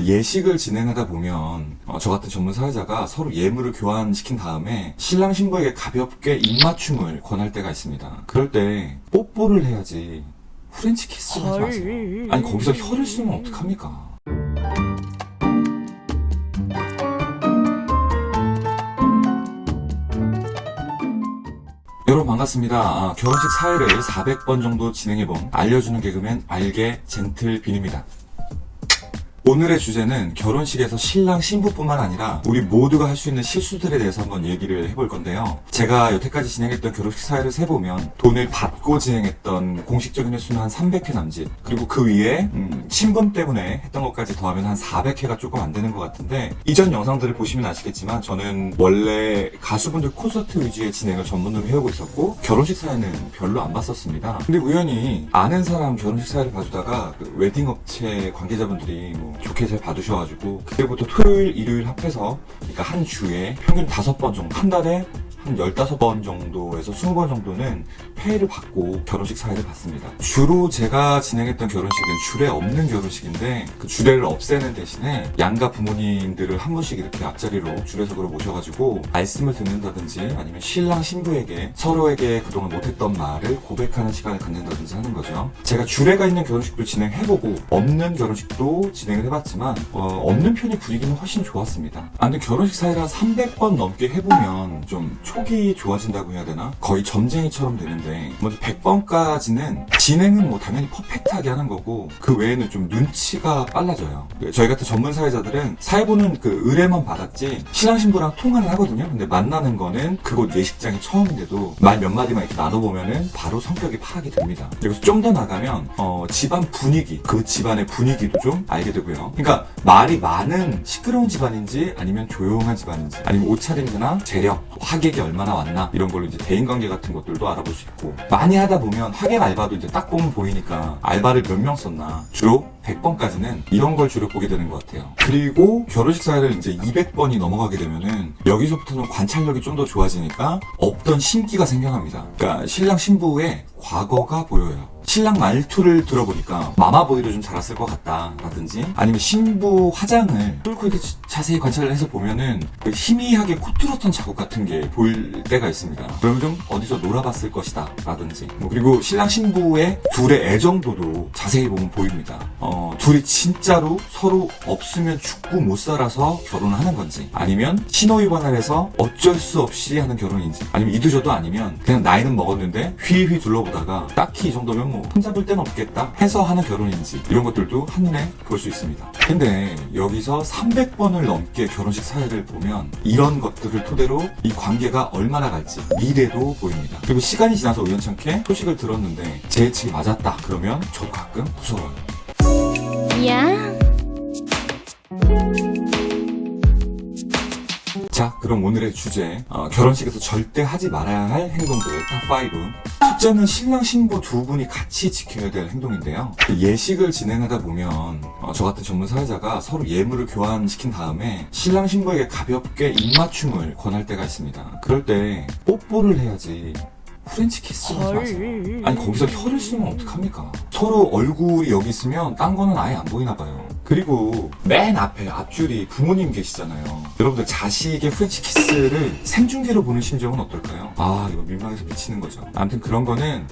예식을 진행하다 보면 저 같은 전문 사회자가 서로 예물을 교환시킨 다음에 신랑 신부에게 가볍게 입맞춤을 권할 때가 있습니다. 그럴 때 뽀뽀를 해야지 프렌치 키스를 하지 마세요. 아니 거기서 혀를 쓰면 어떡합니까? 여러분 반갑습니다. 결혼식 사회를 400번 정도 진행해본 알려주는 개그맨 알게 젠틀빈입니다. 오늘의 주제는 결혼식에서 신랑 신부뿐만 아니라 우리 모두가 할 수 있는 실수들에 대해서 한번 얘기를 해볼 건데요. 제가 여태까지 진행했던 결혼식 사회를 세보면 돈을 받고 진행했던 공식적인 횟수는 한 300회 남짓, 그리고 그 위에 친분 때문에 했던 것까지 더하면 한 400회가 조금 안 되는 것 같은데, 이전 영상들을 보시면 아시겠지만 저는 원래 가수분들 콘서트 위주의 진행을 전문으로 해오고 있었고 결혼식 사회는 별로 안 봤었습니다. 근데 우연히 아는 사람 결혼식 사회를 봐주다가 그 웨딩 업체 관계자분들이 좋게 잘 봐주셔가지고 그때부터 토요일, 일요일 합해서 그러니까 한 주에 평균 5번 정도, 한 달에 한 15번 정도에서 20번 정도는 페이를 받고 결혼식 사회를 봤습니다. 주로 제가 진행했던 결혼식은 주례 없는 결혼식인데 그 주례를 없애는 대신에 양가 부모님들을 한 분씩 이렇게 앞자리로 주례석으로 모셔가지고 말씀을 듣는다든지 아니면 신랑 신부에게 서로에게 그동안 못했던 말을 고백하는 시간을 갖는다든지 하는 거죠. 제가 주례가 있는 결혼식도 진행해보고 없는 결혼식도 진행을 해봤지만 없는 편이 분위기는 훨씬 좋았습니다. 근데 결혼식 사회를 한 300번 넘게 해보면 좀 촉이 좋아진다고 해야 되나? 거의 점쟁이처럼 되는데 먼저 100번까지는 진행은 당연히 퍼펙트하게 하는 거고 그 외에는 좀 눈치가 빨라져요. 저희 같은 전문 사회자들은 사회보는 그 의뢰만 받았지 신랑 신부랑 통화를 하거든요. 근데 만나는 거는 그곳 예식장이 처음인데도 말 몇 마디만 이렇게 나눠보면은 바로 성격이 파악이 됩니다. 그래서 좀 더 나가면 집안 분위기, 그 집안의 분위기도 좀 알게 되고요. 그러니까 말이 많은 시끄러운 집안인지 아니면 조용한 집안인지 아니면 옷차림이나 재력, 화객이 얼마나 왔나 이런 걸로 이제 대인관계 같은 것들도 알아볼 수 있고, 많이 하다 보면 화객 알바도 이제 딱 보면 보이니까 알바를 몇 명 썼나, 주로 100번까지는 이런 걸 주로 보게 되는 것 같아요. 그리고 결혼식 사회를 이제 200번이 넘어가게 되면은 여기서부터는 관찰력이 좀 더 좋아지니까 없던 신기가 생겨납니다. 그러니까 신랑 신부의 과거가 보여요. 신랑 말투를 들어보니까 마마보이를 좀 자랐을 것 같다 라든지, 아니면 신부 화장을 뚫고 이렇게 자세히 관찰을 해서 보면은 그 희미하게 코 뚫었던 자국 같은 게 보일 때가 있습니다. 그러면 좀 어디서 놀아봤을 것이다 라든지, 그리고 신랑 신부의 둘의 애정도도 자세히 보면 보입니다. 둘이 진짜로 서로 없으면 죽고 못 살아서 결혼을 하는 건지, 아니면 신호위반을 해서 어쩔 수 없이 하는 결혼인지, 아니면 이두저도 아니면 그냥 나이는 먹었는데 휘휘 둘러보다가 딱히 이 정도면 혼잡을 데는 없겠다 해서 하는 결혼인지, 이런 것들도 한눈에 볼 수 있습니다. 근데 여기서 300번을 넘게 결혼식 사회를 보면 이런 것들을 토대로 이 관계가 얼마나 갈지 미래도 보입니다. 그리고 시간이 지나서 우연찮게 소식을 들었는데 제 예측이 맞았다 그러면 저도 가끔 무서워요. 야. 자, 그럼 오늘의 주제, 결혼식에서 절대 하지 말아야 할 행동들 탑5. 첫째는 신랑 신부 두 분이 같이 지켜야 될 행동인데요. 예식을 진행하다 보면 저 같은 전문 사회자가 서로 예물을 교환시킨 다음에 신랑 신부에게 가볍게 입맞춤을 권할 때가 있습니다. 그럴 때 뽀뽀를 해야지 프렌치 키스를 하지 마세요. 아니 거기서 혀를 쓰면 어떡합니까? 서로 얼굴이 여기 있으면 딴 거는 아예 안 보이나 봐요. 그리고 맨 앞에 앞줄이 부모님 계시잖아요. 여러분들 자식의 프렌치 키스를 생중계로 보는 심정은 어떨까요? 이거 민망해서 미치는 거죠. 아무튼 그런 거는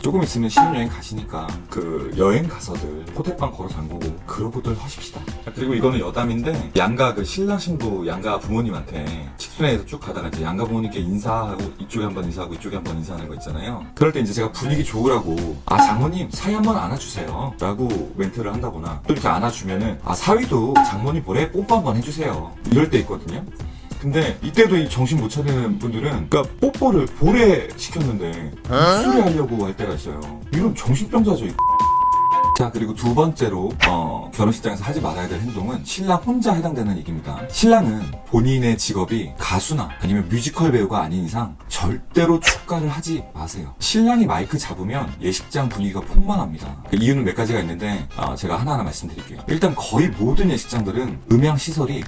조금 있으면 신혼여행 가시니까 그 여행 가서들 호텔방 걸어 잠그고 그러고들 하십시다. 그리고 이거는 여담인데, 양가 그 신랑 신부 양가 부모님한테 직순회에서 쭉 가다가 이제 양가 부모님께 인사하고 이쪽에 한번 인사하고 이쪽에 한번 인사하는 거 있잖아요. 그럴 때 이제 제가 분위기 좋으라고 장모님 사위 한번 안아주세요 라고 멘트를 한다거나, 또 이렇게 안아주면은 사위도 장모님 볼에 뽀뽀 한번 해주세요 이럴 때 있거든요. 근데 이때도 이 정신 못 차리는 분들은 그러니까 뽀뽀를 볼에 시켰는데 입술에 하려고 할 때가 있어요. 이건 정신병자죠. 자, 그리고 두 번째로 결혼식장에서 하지 말아야 될 행동은 신랑 혼자 해당되는 얘기입니다. 신랑은 본인의 직업이 가수나 아니면 뮤지컬 배우가 아닌 이상 절대로 축가를 하지 마세요. 신랑이 마이크 잡으면 예식장 분위기가 폭망합니다. 그 이유는 몇 가지가 있는데 제가 하나하나 말씀드릴게요. 일단 거의 모든 예식장들은 음향 시설이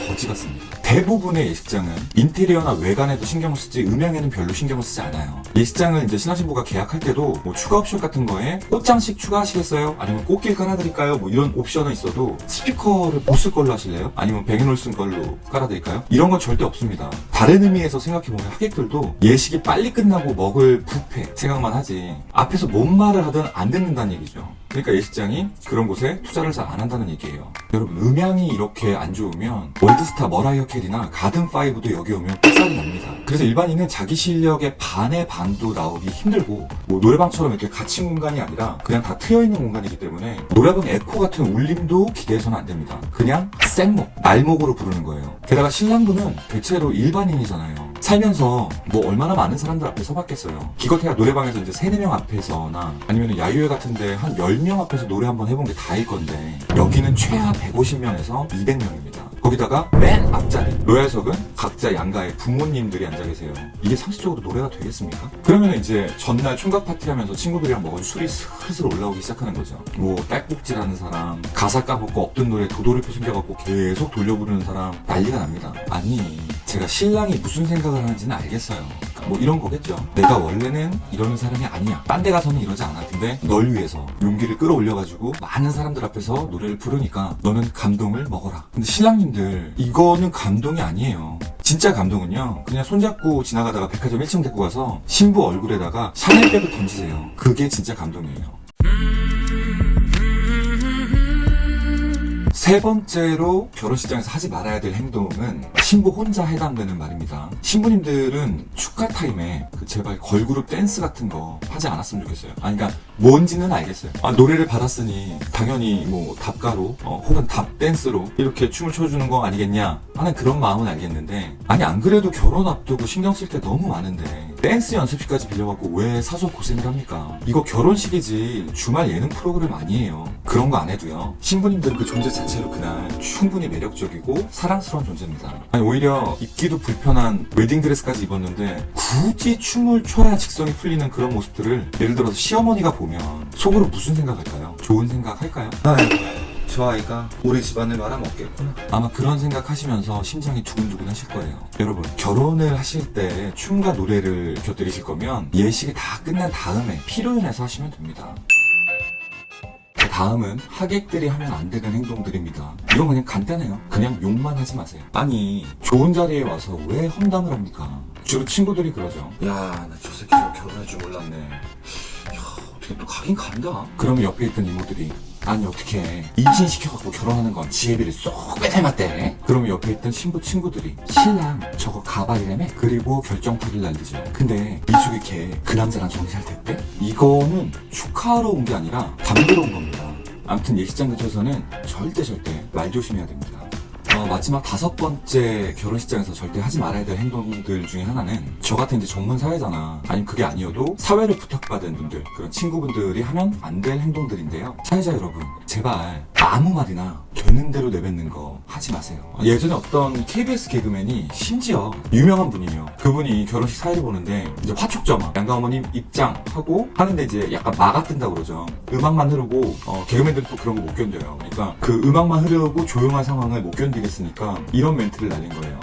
거지 같습니다. 대부분의 예식장은 인테리어나 외관에도 신경을 쓰지 음향에는 별로 신경을 쓰지 않아요. 예식장을 이제 신랑 신부가 계약할 때도 뭐 추가 옵션 같은 거에 꽃장식 추가하시겠어요? 아니면 꽃길 깔아드릴까요? 뭐 이런 옵션은 있어도 스피커를 보스 걸로 하실래요? 아니면 뱅앤올슨 걸로 깔아드릴까요? 이런 건 절대 없습니다. 다른 의미에서 생각해보면 하객들도 예식이 빨리 끝나고 먹을 뷔페 생각만 하지 앞에서 뭔 말을 하든 안 듣는다는 얘기죠. 그러니까 예식장이 그런 곳에 투자를 잘 안 한다는 얘기예요. 여러분, 음향이 이렇게 안 좋으면 월드스타 머라이어 캐리나 가든5도 여기 오면 삑살이 납니다. 그래서 일반인은 자기 실력의 반의 반도 나오기 힘들고 뭐 노래방처럼 이렇게 갇힌 공간이 아니라 그냥 다 트여있는 공간이기 때문에 노래방 에코 같은 울림도 기대해서는 안 됩니다. 그냥 생목, 날목으로 부르는 거예요. 게다가 신랑분은 대체로 일반인이잖아요. 살면서 뭐 얼마나 많은 사람들 앞에 서봤겠어요. 기껏해야 노래방에서 이제 3-4명 앞에서나 아니면 야유회 같은데 한 10명 앞에서 노래 한번 해본 게 다일 건데 여기는 최하 150명에서 200명입니다. 거기다가 맨 앞자리 로얄석은 각자 양가에 부모님들이 앉아 계세요. 이게 상식적으로 노래가 되겠습니까? 그러면 이제 전날 총각 파티하면서 친구들이랑 먹은 술이 슬슬 올라오기 시작하는 거죠. 뭐 딸꾹질하는 사람, 가사 까먹고 없던 노래 도돌이표 숨겨갖고 계속 돌려 부르는 사람, 난리가 납니다. 아니, 제가 신랑이 무슨 생각을 하는지는 알겠어요. 뭐 이런 거겠죠. 내가 원래는 이러는 사람이 아니야. 딴 데 가서는 이러지 않아. 근데 널 위해서 용기를 끌어올려가지고 많은 사람들 앞에서 노래를 부르니까 너는 감동을 먹어라. 근데 신랑님들, 이거는 감동이 아니에요. 진짜 감동은요, 그냥 손잡고 지나가다가 백화점 1층 데리고 가서 신부 얼굴에다가 샤넬백을 던지세요. 그게 진짜 감동이에요. 세 번째로 결혼식장에서 하지 말아야 될 행동은 신부 혼자 해당되는 말입니다. 신부님들은 축하 타임에 제발 걸그룹 댄스 같은 거 하지 않았으면 좋겠어요. 아니, 그러니까 뭔지는 알겠어요. 노래를 받았으니 당연히 뭐 답가로 혹은 답 댄스로 이렇게 춤을 춰주는 거 아니겠냐 하는 그런 마음은 알겠는데, 아니 안 그래도 결혼 앞두고 신경 쓸 게 너무 많은데 댄스 연습실까지 빌려갖고 왜 사서 고생을 합니까? 이거 결혼식이지 주말 예능 프로그램 아니에요. 그런 거 안 해도요, 신부님들은 그 존재 자체로 그날 충분히 매력적이고 사랑스러운 존재입니다. 아니, 오히려 입기도 불편한 웨딩드레스까지 입었는데 굳이 춤을 춰야 직성이 풀리는 그런 모습들을 예를 들어서 시어머니가 보면 속으로 무슨 생각할까요? 좋은 생각할까요? 저 아이가 우리 집안을 말아먹겠구나. 아마 그런 생각하시면서 심장이 두근두근 하실 거예요. 여러분, 결혼을 하실 때 춤과 노래를 곁들이실 거면 예식이 다 끝난 다음에 피로연해서 하시면 됩니다. 다음은 하객들이 하면 안 되는 행동들입니다. 이건 그냥 간단해요. 그냥 욕만 하지 마세요. 아니, 좋은 자리에 와서 왜 험담을 합니까? 주로 친구들이 그러죠. 야, 나 저 새끼 저 결혼할 줄 몰랐네. 야, 어떻게 또 가긴 간다. 그러면 옆에 있던 이모들이, 아니 어떻게 임신시켜갖고 결혼하는 건 지혜비를 쏙 빼닮았대. 그러면 옆에 있던 신부 친구들이, 신랑 저거 가발이라며? 그리고 결정타를 날리죠. 근데 미숙이 걔 그 남자랑 정리 잘 됐대? 이거는 축하하러 온 게 아니라 담그러 온 겁니다. 아무튼 예식장 근처에서는 절대 말 조심해야 됩니다. 마지막 5번째 결혼식장에서 절대 하지 말아야 될 행동들 중에 하나는, 저 같은 이제 전문 사회잖아, 아니면 그게 아니어도 사회를 부탁받은 분들, 그런 친구분들이 하면 안 될 행동들인데요. 사회자 여러분, 제발 아무 말이나 되는 대로 내뱉는 거 하지 마세요. 예전에 어떤 KBS 개그맨이 심지어 유명한 분이에요. 그분이 결혼식 사회를 보는데 이제 화촉점 양가 어머님 입장하고 하는데 이제 약간 마가 뜬다고 그러죠. 음악만 흐르고 개그맨들은 또 그런 거 못 견뎌요. 그러니까 그 음악만 흐르고 조용한 상황을 못 견디겠으니까 이런 멘트를 날린 거예요.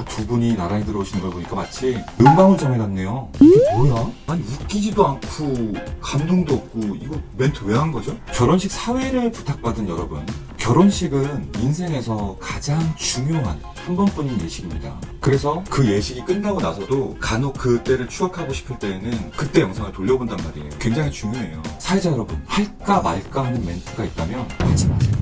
두 분이 나란히 들어오시는 걸 보니까 마치 음방울점에 갔네요. 이게 뭐야? 아니, 웃기지도 않고 감동도 없고 이거 멘트 왜 한 거죠? 결혼식 사회를 부탁받은 여러분, 결혼식은 인생에서 가장 중요한 한 번뿐인 예식입니다. 그래서 그 예식이 끝나고 나서도 간혹 그때를 추억하고 싶을 때에는 그때 영상을 돌려본단 말이에요. 굉장히 중요해요. 사회자 여러분, 할까 말까 하는 멘트가 있다면 하지 마세요.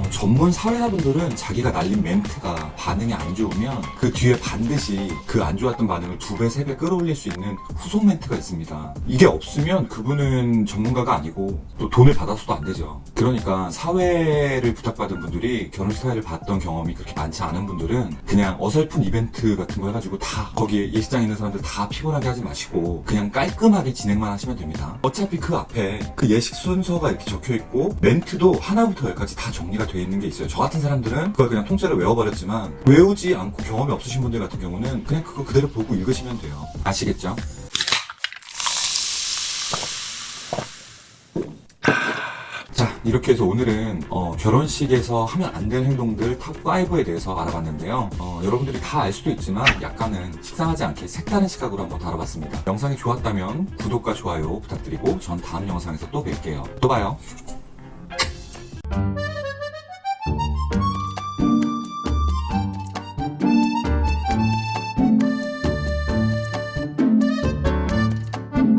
전문 사회자분들은 자기가 날린 멘트가 반응이 안 좋으면 그 뒤에 반드시 그 안 좋았던 반응을 2배, 3배 끌어올릴 수 있는 후속 멘트가 있습니다. 이게 없으면 그분은 전문가가 아니고 또 돈을 받아서도 안 되죠. 그러니까 사회를 부탁받은 분들이 결혼식 사회를 봤던 경험이 그렇게 많지 않은 분들은 그냥 어설픈 이벤트 같은 거 해가지고 다 거기에 예식장에 있는 사람들 다 피곤하게 하지 마시고 그냥 깔끔하게 진행만 하시면 됩니다. 어차피 그 앞에 그 예식 순서가 이렇게 적혀있고 멘트도 하나부터 10까지 다 정리가 돼 있는 게 있어요. 저 같은 사람들은 그걸 그냥 통째로 외워버렸지만, 외우지 않고 경험이 없으신 분들 같은 경우는 그냥 그거 그대로 보고 읽으시면 돼요. 아시겠죠? 자, 이렇게 해서 오늘은 결혼식에서 하면 안 되는 행동들 탑5에 대해서 알아봤는데요. 여러분들이 다 알 수도 있지만 약간은 식상하지 않게 색다른 시각으로 한번 다뤄봤습니다. 영상이 좋았다면 구독과 좋아요 부탁드리고 전 다음 영상에서 또 뵐게요. 또 봐요.